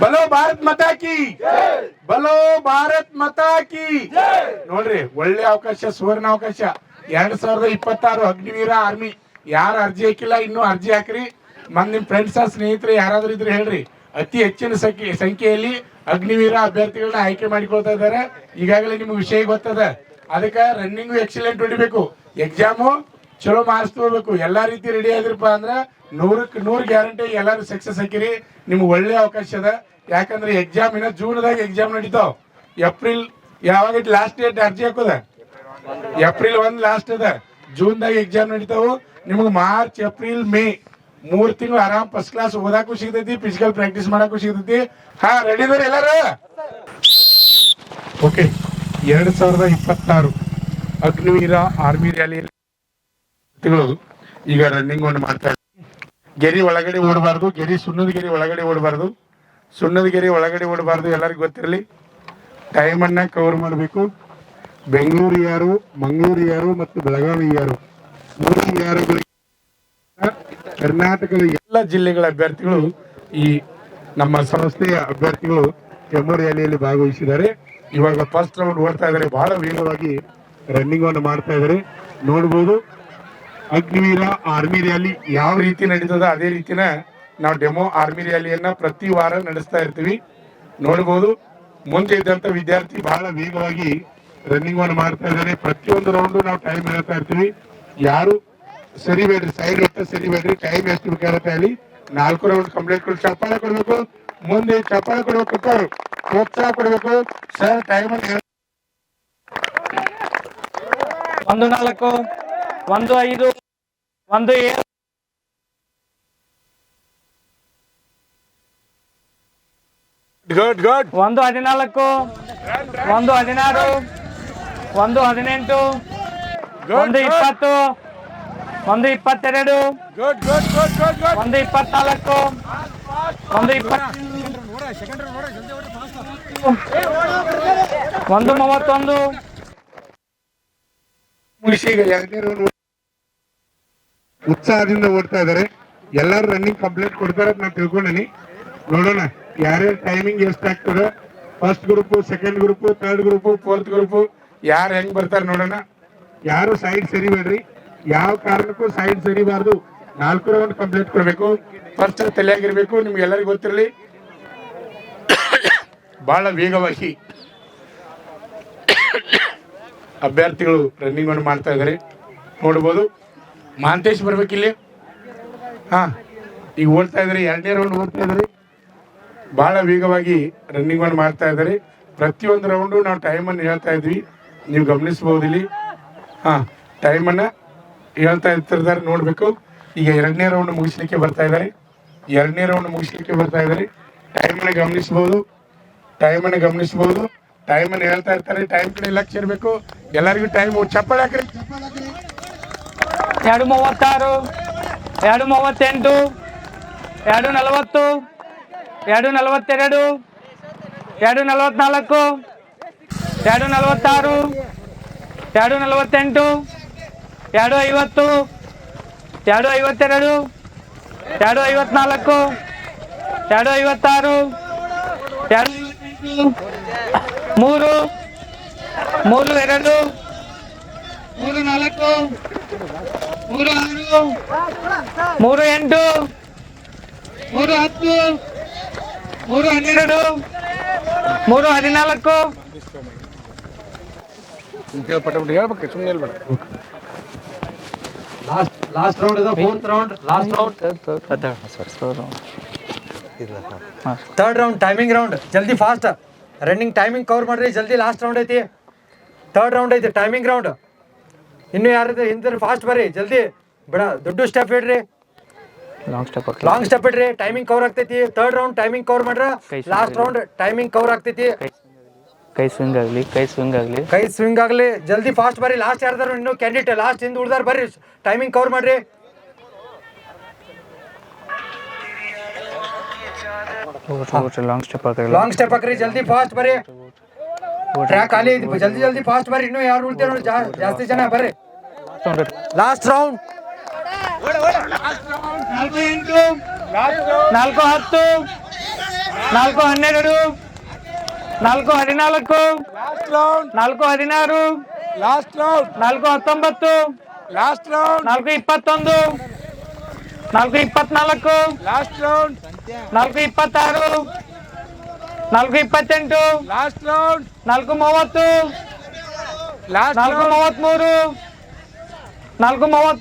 ಬಲೋ ಭಾರತ್ ಮಾತಾ ಕಿ ಬಲೋ ಭಾರತ್ ಮಾತಾ ಕಿ. ನೋಡ್ರಿ ಒಳ್ಳೆ ಅವಕಾಶ, ಸುವರ್ಣ ಅವಕಾಶ. 2026 ಅಗ್ನಿವೀರ ಆರ್ಮಿ. ಯಾರು ಅರ್ಜಿ ಹಾಕಿಲ್ಲ ಇನ್ನೂ ಅರ್ಜಿ ಹಾಕ್ರಿ. ನಿಮ್ ಫ್ರೆಂಡ್ಸ್ ಸ್ನೇಹಿತರು ಯಾರಾದ್ರೂ ಇದ್ರೆ ಹೇಳ್ರಿ. ಅತಿ ಹೆಚ್ಚಿನ ಸಂಖ್ಯೆಯಲ್ಲಿ ಅಗ್ನಿವೀರ ಅಭ್ಯರ್ಥಿಗಳನ್ನ ಆಯ್ಕೆ ಮಾಡಿಕೊಳ್ತಾ ಇದ್ದಾರೆ. ಈಗಾಗಲೇ ನಿಮ್ಗೆ ವಿಷಯ ಗೊತ್ತದ. ಅದಕ್ಕೆ ರನ್ನಿಂಗ್ ಎಕ್ಸಲೆಂಟ್ ಹೊಡಿಬೇಕು, ಎಕ್ಸಾಮು ಚಲೋ ಮಾರ್ಕ್ಸ್ ತಗೋಬೇಕು. ಎಲ್ಲಾ ರೀತಿ ರೆಡಿ ಆಗಿರಪ್ಪ ಅಂದ್ರೆ 100ಕ್ಕೆ 100 ಗ್ಯಾರಂಟಿ ಎಲ್ಲಾರು ಸಕ್ಸಸ್ ಹಾಕಿರಿ. ನಿಮ್ಗೆ ಒಳ್ಳೆ ಅವಕಾಶ ಅದ. ಯಾಕಂದ್ರೆ ಎಕ್ಸಾಮ್ ಇನ್ನ ಜೂನ್ದಾಗ ಎಕ್ಸಾಮ್ ನಡೀತಾವ. ಏಪ್ರಿಲ್ ಯಾವಾಗ ಲಾಸ್ಟ್ ಡೇಟ್ ಅರ್ಜಿ ಹಾಕೋದ? ಏಪ್ರಿಲ್ 1 ಲಾಸ್ಟ್ ಅದ. ಜೂನ್ದಾಗ ಎಕ್ಸಾಮ್ ನಡೀತಾವು. ನಿಮ್ಗೆ ಮಾರ್ಚ್ ಏಪ್ರಿಲ್ ಮೇ 3 ತಿಂಗಳು ಆರಾಮ್ ಫಸ್ಟ್ ಕ್ಲಾಸ್ ಓದಾಕು ಸಿಗ್ತೈತಿ, ಫಿಸಿಕಲ್ ಪ್ರಾಕ್ಟೀಸ್ ಮಾಡಕ್ಕೂ ಸಿಗ್ತೈತಿ. ಹಾ, ರೆಡಿ ಇದಾರೆ ಎಲ್ಲಾರು? ಓಕೆ. 2026 ಅಗ್ನಿವೀರ ಆರ್ಮಿ ರ್ಯಾಲಿಯಲ್ಲಿ ಈಗ ರನ್ನಿಂಗ್ ಒಂದು ಮಾಡ್ತಾ ಇದ್ದಾರೆ. ಗೆರಿ ಒಳಗಡೆ ಓಡಬಾರ್ದು, ಸುಣ್ಣದ ಗೆರಿ ಒಳಗಡೆ ಓಡಬಾರ್ದು, ಸುಣ್ಣದ ಗೆರಿ ಒಳಗಡೆ ಓಡಬಾರ್ದು. ಎಲ್ಲರಿಗೂ ಗೊತ್ತಿರಲಿ. ಟೈಮ್ ಅನ್ನ ಕವರ್ ಮಾಡಬೇಕು. ಬೆಂಗಳೂರು ಯಾರು, ಮಂಗಳೂರು ಯಾರು ಮತ್ತು ಬೆಳಗಾವಿ ಯಾರು, 3 ಯಾರುಗಳಿಗೆ ಕರ್ನಾಟಕದ ಎಲ್ಲ ಜಿಲ್ಲೆಗಳ ಅಭ್ಯರ್ಥಿಗಳು, ಈ ನಮ್ಮ ಸಂಸ್ಥೆಯ ಅಭ್ಯರ್ಥಿಗಳು ಡೆಮೋ ರ್ಯಾಲಿಯಲ್ಲಿ ಭಾಗವಹಿಸಿದ್ದಾರೆ. ಇವಾಗ ಫಸ್ಟ್ ರೌಂಡ್ ಓಡ್ತಾ ಇದ್ದಾರೆ. ಬಹಳ ವೇಗವಾಗಿ ರನ್ನಿಂಗ್ ಅನ್ನು ಮಾಡ್ತಾ ಇದ್ದಾರೆ. ನೋಡ್ಬೋದು ಅಗ್ನಿವೀರ ಆರ್ಮಿ ರ್ಯಾಲಿ ಯಾವ ರೀತಿ ನಡೀತದ ಅದೇ ರೀತಿನ ನಾವು ಡೆಮೋ ಆರ್ಮಿ ರ್ಯಾಲಿಯನ್ನ ಪ್ರತಿ ವಾರ ನಡೆಸ್ತಾ ಇರ್ತೀವಿ. ನೋಡ್ಬೋದು ಮುಂದೆ ಇದ್ದಂತ ವಿದ್ಯಾರ್ಥಿ ಬಹಳ ವೇಗವಾಗಿ ರನ್ನಿಂಗ್ ಅನ್ನು ಮಾಡ್ತಾ ಇದ್ದಾರೆ. ಪ್ರತಿಯೊಂದು ರೌಂಡ್ ನಾವು ಟೈಮ್ ಹೇಳ್ತಾ ಇರ್ತೀವಿ. ಯಾರು ಸರಿಬೇಡ್ರಿ, ಸೈಡ್ ಹೊತ್ತ ಸರಿಬೇಡ್ರಿ. ಟೈಮ್ ಎಷ್ಟು ಬೇಕಾಗುತ್ತೆ ಅಲ್ಲಿ 4 ರೌಂಡ್ ಕಂಪ್ಲೀಟ್ ಕೊಡಿ. ಚಪ್ಪಾಳೆ ಕೊಡ್ಬೇಕು, ಮುಂದೆ ಚಪ್ಪಾಳೆ ಕೊಡ್ಬೇಕು, ಪ್ರೋತ್ಸಾಹ ಕೊಡ್ಬೇಕು ಸರ್. ಟೈಮ್ ಅನ್ನು 1-4 1-5 1-7 good good. 1-14 1-16 1-18 1-20 1-22 good good good good good. 1-24 1-31 ಮುಗಿಸಿ ಈಗ 2ನೇ ರೌಂಡ್ ಉತ್ಸಾಹದಿಂದ ಓಡ್ತಾ ಇದ್ದಾರೆ. ಎಲ್ಲರೂ ರನ್ನಿಂಗ್ ಕಂಪ್ಲೀಟ್ ಕೊಡ್ತಾರೆ ಅಂತ ನಾನು ತಿಳ್ಕೊಂಡೇನಿ. ನೋಡೋಣ ಯಾರ್ಯಾರ ಟೈಮಿಂಗ್ ಎಷ್ಟಾಗ್ತದೆ. First group, second group, third group, fourth group ಯಾರು ಹೆಂಗ್ ಬರ್ತಾರೆ ನೋಡೋಣ. ಯಾರು ಸೈಡ್ ಸರಿಬೇಡ್ರಿ, ಯಾವ ಕಾರಣಕ್ಕೂ ಸೈಡ್ ಸರಿಬಾರ್ದು. 4 ರೌಂಡ್ ಕಂಪ್ಲೀಟ್ ಕೊಡ್ಬೇಕು. ಫಸ್ಟ್ ತಲೆಯಾಗಿರ್ಬೇಕು. ನಿಮ್ಗೆ ಎಲ್ಲರಿಗೂ ಗೊತ್ತಿರಲಿ. ಬಹಳ ವೇಗವಾಗಿ ಅಭ್ಯರ್ಥಿಗಳು ರನ್ನಿಂಗ್ ಅನ್ನು ಮಾಡ್ತಾ ಇದ್ದಾರೆ. ನೋಡ್ಬೋದು. ಮಹಾಂತೇಶ್ ಬರ್ಬೇಕಿಲ್ಲಿ. ಹಾ, ಈಗ ಓಡ್ತಾ ಇದ್ದಾರೆ. 2ನೇ ರೌಂಡ್ ಓಡ್ತಾ ಇದ್ದಾರೆ. ಬಹಳ ವೇಗವಾಗಿ ರನ್ನಿಂಗ್ ಅನ್ನು ಮಾಡ್ತಾ ಇದ್ದಾರೆ. ಪ್ರತಿಯೊಂದು ರೌಂಡು ನಾವು ಟೈಮನ್ನು ಹೇಳ್ತಾ ಇದ್ವಿ, ನೀವು ಗಮನಿಸಬಹುದು ಇಲ್ಲಿ. ಹಾ, ಟೈಮನ್ನು ಹೇಳ್ತಾ ಇರ್ತಿರ್ತಾರೆ, ನೋಡ್ಬೇಕು. ಈಗ 2ನೇ ರೌಂಡ್ ಮುಗಿಸ್ಲಿಕ್ಕೆ ಬರ್ತಾ ಇದ್ದಾರೆ. 2ನೇ ರೌಂಡ್ ಮುಗಿಸ್ಲಿಕ್ಕೆ ಬರ್ತಾ ಇದ್ದಾರೆ. ಟೈಮನ್ನು ಗಮನಿಸಬಹುದು, ಟೈಮನ್ನು ಗಮನಿಸಬಹುದು. ಟೈಮನ್ನು ಹೇಳ್ತಾ ಇರ್ತಾರೆ. ಟೈಮ್ ಕಡೆ ಲಕ್ಷ್ಯ ಇರಬೇಕು. ಎಲ್ಲರಿಗೂ ಟೈಮ್ ಚಪ್ಪಾಳೆ ಹಾಕ್ರಿ. 2:36 2:38 2:40 2:42 2:44 2:46 2:48 2:50 2:52 2:54 2:56 2:58 3 3:2 3:4 3:6 3:8 3:10 3:12 3:14 ಪಟಪಟ ಹೇಳ್ಬೇಕು, ಸುಮ್ಮನೆ ಹೇಳ್ಬೇಡ. ಲಾಸ್ಟ್ ರೌಂಡ್ ಇದೆ, 4th round. Last round, third round, timing round. ಜಲ್ದಿ ಫಾಸ್ಟ್ ರನ್ನಿಂಗ್ ಟೈಮಿಂಗ್ ಕವರ್ ಮಾಡ್ರಿ. ಜಲ್ದಿ ಲಾಸ್ಟ್ ರೌಂಡ್ ಐತಿ. ಥರ್ಡ್ ರೌಂಡ್ ಐತಿ, ಟೈಮಿಂಗ್ ರೌಂಡ್. ಇನ್ನು ಯಾರು ಹಿಂದೆ ಫಾಸ್ಟ್ ಬರ್ರಿ. ಜಲ್ದಿ ಬಿಡ, ದೊಡ್ಡ ಸ್ಟೆಪ್ ಇಡ್ರಿ, ಲಾಂಗ್ ಸ್ಟೆಪ್ ಇಡ್ರಿ. ಟೈಮಿಂಗ್ ಕವರ್ ಆಗ್ತೈತಿ. ಥರ್ಡ್ ರೌಂಡ್ ಟೈಮಿಂಗ್ ಕವರ್ ಮಾಡ್ರ. ಲಾಸ್ಟ್ ರೌಂಡ್ ಟೈಮಿಂಗ್ ಕವರ್ ಆಗ್ತೈತಿ. ಕೈ ಸ್ವಿಂಗ್ ಆಗಲಿ. ಜಲ್ದಿ ಫಾಸ್ಟ್ ಬರ್ರಿ. ಲಾಸ್ಟ್ ಯಾರ್ದಾರು ಇನ್ನು ಕ್ಯಾಂಡಿಡೇಟ್ ಲಾಸ್ಟ್ ಹಿಂದೆ ಉಳ್ದಾರ ಬರ್ರಿ. ಟೈಮಿಂಗ್ ಕವರ್ ಮಾಡ್ರಿ. ಲಾಂಗ್ ಸ್ಟೆಪ್ ಹಾಕ್ರಿ. ಜಲ್ದಿ ಫಾಸ್ಟ್ ಬರ್ರಿ. ಟ್ರ್ಯಾಕ್ ಖಾಲಿ ಐತಿ. ಜಲ್ದಿ ಫಾಸ್ಟ್ ಬರ್ರಿ. ಇನ್ನು ಯಾರು ಉಳ್ತೇವೆ ನೋಡಿ, ಜಾಸ್ತಿ ಜನ ಬರ್ರಿ. Last round. 4:10 4 12 4 14 last round 4 16 last round 4 19 last round 4 21 4 24 last round 4 26 4 28 last round 4 30 last 4 round 33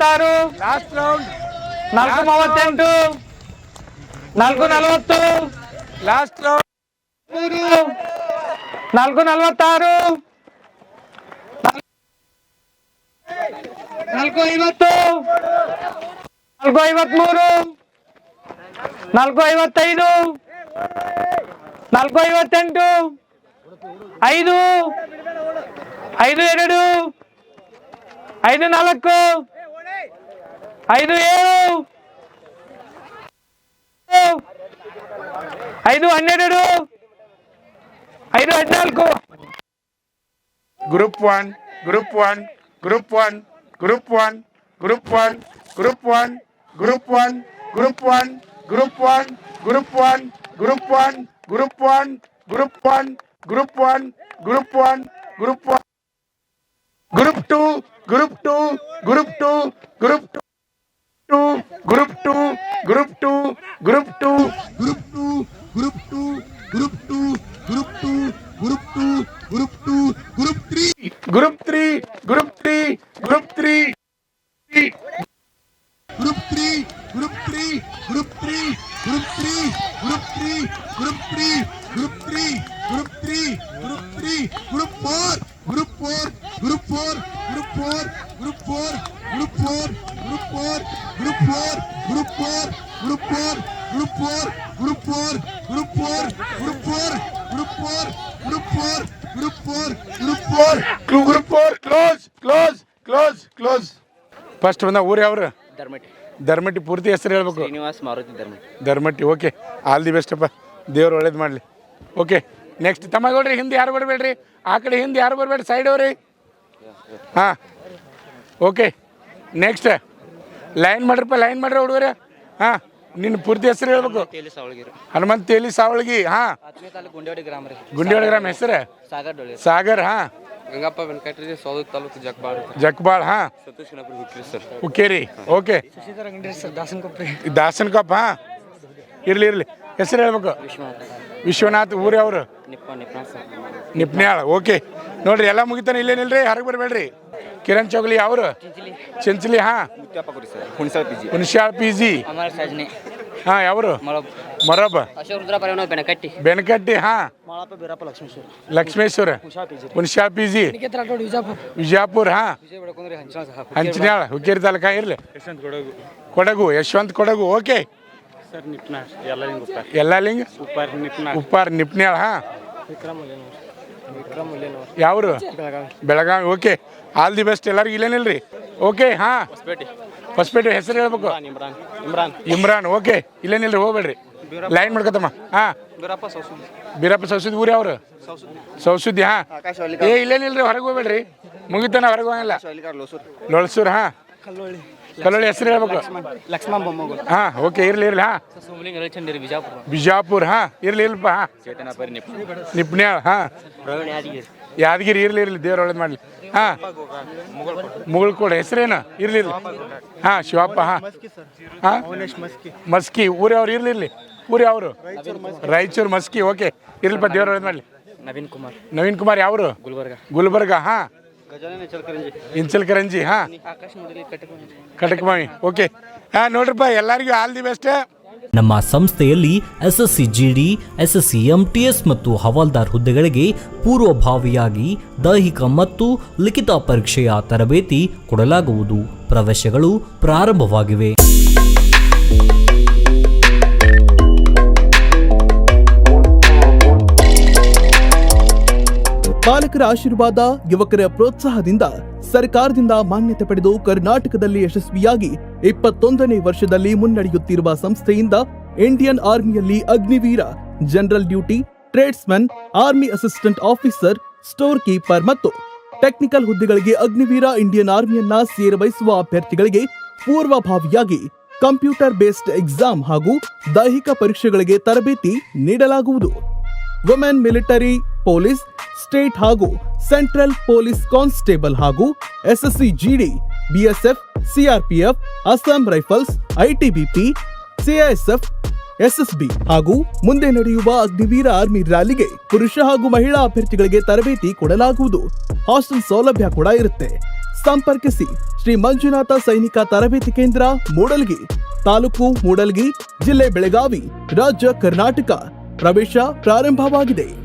4 36 last round 4 38 4 40 last round 4 46 4 50 4 53 4 55 4 58 5 5 2 5 4 5 7 5 12 5 14 group 1 group 1 group 1 group 1 group 1 group 1 group 1 group 1 group 1 group 1 group 1 group 1 group 1 group 1 group 1 group 1 group 2 group 2 group 2 group 2 group 2 group 2 group 2 group 2 group 2 group 2 group 2 group 2 group 2 group 3 group 3 group 3 group 3 group 3 group 3 group 3 group 3 group 3 group 3 group 3 group 3 group 3 group 4 group 4 group 4 group 4 group 4 group 4 group 4 group 4 group 4 group 4 group 4 group 4 group 4 group 4 group 4 group 4 group 4 group 4 group 4 close close close close first ಬಂದ ಊರು ಯಾವ್ರು ಧರ್ಮಟಿ ಧರ್ಮಟ್ಟಿ ಪೂರ್ತಿ ಹೆಸರು ಹೇಳ್ಬೇಕು Srinivas Maruti Dharmati Dharmatti okay all the best ಅಪ್ಪ ದೇವ್ರು ಒಳ್ಳೇದು ಮಾಡಲಿ okay next ತಮ್ಮಗೌಡ್ರಿ ಹಿಂದೆ ಯಾರು ಬರಬೇಡ್ರಿ ಆ ಕಡೆ ಹಿಂದೆ ಯಾರು ಬರಬೇಡ್ರಿ ಸೈಡ್ ಅವ್ರಿ ಹಾಂ ಓಕೆ ನೆಕ್ಸ್ಟ್ ಲೈನ್ ಮಾಡ್ರಪ್ಪ ಲೈನ್ ಮಾಡ್ರಿ ಹುಡುಗರೆ ಹಾಂ ನಿನ್ನ ಪೂರ್ತಿ ಹೆಸರು ಹೇಳ್ಬೇಕು ತೇಲಿ ಸಾವಳಗಿರಿ ಹನುಮಂತ ತೇಲಿ ಸಾವಳಗಿ ಹಾಂ ಆತ್ಮೀಯ ತಾಲೂಕು ಗುಂಡೇವಾಡಿ ಗ್ರಾಮ ರೀ ಗುಂಡಿಯೋಳ ಗ್ರಾಮ ಹೆಸರು ಸಾಗರ್ ಡೊಳ್ಳಿ ಸಾಗರ್ ಹಾಂ ಗಂಗಪ್ಪ ವೆಂಕಟ್ರಿ ಸೌದತ್ತಿ ತಾಲೂಕು ಜಗ್ಬಾಳ್ ಜಕ್ಬಾಳ್ ಹಾಂ ಸತೀಶ್ ಗಣಪತಿ ಹುಕ್ರಿ ಸರ್ ಉಕ್ಕೇರಿ ಓಕೆ ದಾಸನ್ಕೊಪ್ಪ ಹಾಂ ಇರಲಿ ಇರಲಿ ಹೆಸರು ಹೇಳ್ಬೇಕು ವಿಶ್ವನಾಥ್ ಊರು ಅವರು ನಿಪ್ಪ ಸರ್ ನಿಪ್ನ್ಯಾಳ ಓಕೆ ನೋಡ್ರಿ ಎಲ್ಲ ಮುಗಿತಾನೆ ಇಲ್ಲೇನಿಲ್ರಿ ಹೊರಗೆ ಬರಬೇಡ್ರಿ ಕಿರಣ್ ಚೌಗಲಿ ಅವರು ಚಿಂಚಲಿ ಹಾಂ Mutyappa Kuri sir Hunasal P G Hunasyala P G ಅಮರ ಸಜ್ನೆ ಹಾಂ ಯಾವರು ಮಳಬ್ ಮೊರಬ ಅಶೋಕ್ ರುದ್ರ ಪರಿವನ ಬೆನಕಟ್ಟಿ ಬೆನಕಟ್ಟಿ ಹಾಂ ಮಾಳಪ್ಪ ಬೀರಪ್ಪ ಲಕ್ಷ್ಮೇಶ್ವರ ಲಕ್ಷ್ಮೇಶ್ವರ ಹುಣಸ್ಯಾಳ ಪಿ ಜಿ ವಿಜಾಪುರ ಹಾಂ ವಿಜಯ ಬೆಳಕೊಂಡ್ರಿ ಹಂಚನ ಸಹ ಹಂಚನ್ಯಾಳ ಹುಕ್ಕೇರಿ ತಾಲೂಕ ಇರಲಿ ಕೊಡಗು ಯಶವಂತ್ ಕೊಡಗು ಓಕೆ ಸರ್ ನಿಪ್ನ ಎಲ್ಲರಿಗೂ ಉಪ್ಪಾರ ಎಲ್ಲಾಲಿಂಗ್ ಉಪ್ಪಾರ ನಿಪ್ನ ಉಪ್ಪಾರ್ ನಿಪ್ನ್ಯಾಳ ಹಾಂ ವಿಕ್ರಮ್ ಮುಲ್ಲೇನವರ್ ಯಾವರು Belagavi okay all the best ಎಲ್ಲರಿಗೂ ಇಲ್ಲೇನಿಲ್ರಿ ಓಕೆ ಹಾಂ ಹೊಸಪೇಟೆ ಹೊಸಪೇಟೆ ಹೆಸರು ಹೇಳ್ಬೇಕು ಇಮ್ರಾನ್ ಇಮ್ರಾನ್ ಇಮ್ರಾನ್ ಓಕೆ ಇಲ್ಲೇನಿಲ್ರಿ ಹೋಗ್ಬೇಡ್ರಿ ಲೈನ್ ಮಾಡ್ಕೊತಮ್ಮ ಹಾಂ ಬೀರಪ್ಪ ಸೌಸುದ್ದಿ ಬೀರಪ್ಪ ಸೌಸುದ್ದಿ ಊರು ಯಾವ್ರು ಸೌಸುದ್ದಿ ಸೌಸುದ್ದಿ ಹಾಂ ಆಕಾಶ ಏ ಇಲ್ಲೇನಿಲ್ರಿ ಹೊರಗೆ ಹೋಗ್ಬೇಡ್ರಿ ಮುಗಿತಾನ ಹೊರಗೆ ಹೋಗಂಗಿಲ್ಲ ಅಲ್ಲಿಗಾರ್ ಲೋಸೂರ್ ಲೊಳ್ಸೂರು ಹಾಂ ಕಲ್ಲೊಳ್ಳಿ ಹೆಸರು ಹೇಳ್ಬೇಕು ಲಕ್ಷ್ಮಣ ಬೊಮ್ಮಗಳು ಹಾಂ ಓಕೆ ಇರ್ಲಿ ಇರ್ಲಿ ಹಾಂ ಸೋಮಲಿಂಗ ರವಿಚಂದ್ರಿ ಬಿಜಾಪುರ ಬಿಜಾಪುರ ಹಾಂ ಇರ್ಲಿ ಇಲ್ಲಪ್ಪ ಹಾಂ ಚೇತನಾಪರಿ ನಿಪ್ಪ ನಿಪ್ನ್ಯಾಳ ಹಾಂ ಪ್ರವೀಣ್ ಯಾದಗಿರಿ ಯಾದಗಿರಿ ಇರ್ಲಿ ಇರ್ಲಿ ದೇವ್ರ ಒಳ್ಳೇದು ಮಾಡಲಿ ಹಾಂ ಮುಗಳ್ಕೋಡ ಹೆಸರೇನು ಇರ್ಲಿ ಇರ್ಲಿ ಹಾಂ ಶಿವಪ್ಪ ಹಾಂ ಹಾಂ ಮಸ್ಕಿ ಊರು ಅವ್ರು ಇರ್ಲಿ ಇರ್ಲಿ ಊರು ಯಾವರು ರಾಯಚೂರು ಮಸ್ಕಿ ಓಕೆ ಇರ್ಲಿಪ್ಪ ದೇವ್ರ ಒಳ್ಳೇದು ಮಾಡಲಿ ನವೀನ್ ಕುಮಾರ್ ಯಾವರು ಗುಲ್ಬರ್ಗ ಹಾಂ ಇಂಚಲ್ಕರಂಜಿ ಹಾಂ ಕಟಕಮಾವಿ ಓಕೆ ಹಾಂ ನೋಡ್ರಿಪ್ಪ ಎಲ್ಲರಿಗೂ ಆಲ್ ದಿ ಬೆಸ್ಟ್ ನಮ್ಮ ಸಂಸ್ಥೆಯಲ್ಲಿ ಎಸ್ಎಸ್ಸಿ ಜಿಡಿ ಎಸ್ಎಸ್ಸಿ ಎಂಟಿಎಸ್ ಮತ್ತು ಹವಾಲ್ದಾರ್ ಹುದ್ದೆಗಳಿಗೆ ಪೂರ್ವಭಾವಿಯಾಗಿ ದೈಹಿಕ ಮತ್ತು ಲಿಖಿತ ಪರೀಕ್ಷೆಯ ತರಬೇತಿ ಕೊಡಲಾಗುವುದು. ಪ್ರವೇಶಗಳು ಪ್ರಾರಂಭವಾಗಿವೆ. ಪಾಲಕರ ಆಶೀರ್ವಾದ, ಯುವಕರ ಪ್ರೋತ್ಸಾಹದಿಂದ ಸರ್ಕಾರದಿಂದ ಮಾನ್ಯತೆ ಪಡೆದು ಕರ್ನಾಟಕದಲ್ಲಿ ಯಶಸ್ವಿಯಾಗಿ 21ನೇ ವರ್ಷದಲ್ಲಿ ಮುನ್ನಡೆಯುತ್ತಿರುವ ಸಂಸ್ಥೆಯಿಂದ ಇಂಡಿಯನ್ ಆರ್ಮಿಯಲ್ಲಿ Agniveer, general duty, tradesman, army assistant officer, store keeper ಮತ್ತು ಟೆಕ್ನಿಕಲ್ ಹುದ್ದೆಗಳಿಗೆ ಅಗ್ನಿವೀರ ಇಂಡಿಯನ್ ಆರ್ಮಿಯನ್ನ ಸೇರಬಯಸುವ ಅಭ್ಯರ್ಥಿಗಳಿಗೆ ಪೂರ್ವಭಾವಿಯಾಗಿ ಕಂಪ್ಯೂಟರ್ ಬೇಸ್ಡ್ ಎಕ್ಸಾಮ್ ಹಾಗೂ ದೈಹಿಕ ಪರೀಕ್ಷೆಗಳಿಗೆ ತರಬೇತಿ ನೀಡಲಾಗುವುದು. ವುಮೆನ್ ಮಿಲಿಟರಿ, ಪೊಲೀಸ್, ಸ್ಟೇಟ್ ಹಾಗೂ ಸೆಂಟ್ರಲ್ ಪೊಲೀಸ್ ಕಾನ್ಸ್ಟೇಬಲ್ ಹಾಗೂ SSC GD, BSF, CRPF, Assam Rifles, ITBP, CISF, SSB ಹಾಗೂ ಮುಂದೆ ನಡೆಯುವ ಅಗ್ನಿವೀರ ಆರ್ಮಿ ರ್ಯಾಲಿಗೆ ಪುರುಷ ಹಾಗೂ ಮಹಿಳಾ ಅಭ್ಯರ್ಥಿಗಳಿಗೆ ತರಬೇತಿ ಕೊಡಲಾಗುವುದು. ಹಾಸ್ಟೆಲ್ ಸೌಲಭ್ಯ ಕೂಡ ಇರುತ್ತೆ. ಸಂಪರ್ಕಿಸಿ ಶ್ರೀ ಮಂಜುನಾಥ ಸೈನಿಕ ತರಬೇತಿ ಕೇಂದ್ರ, ಮೂಡಲ್ಗಿ, ತಾಲೂಕು ಮೂಡಲ್ಗಿ, ಜಿಲ್ಲೆ ಬೆಳಗಾವಿ, ರಾಜ್ಯ ಕರ್ನಾಟಕ. ಪ್ರವೇಶ ಪ್ರಾರಂಭವಾಗಿದೆ.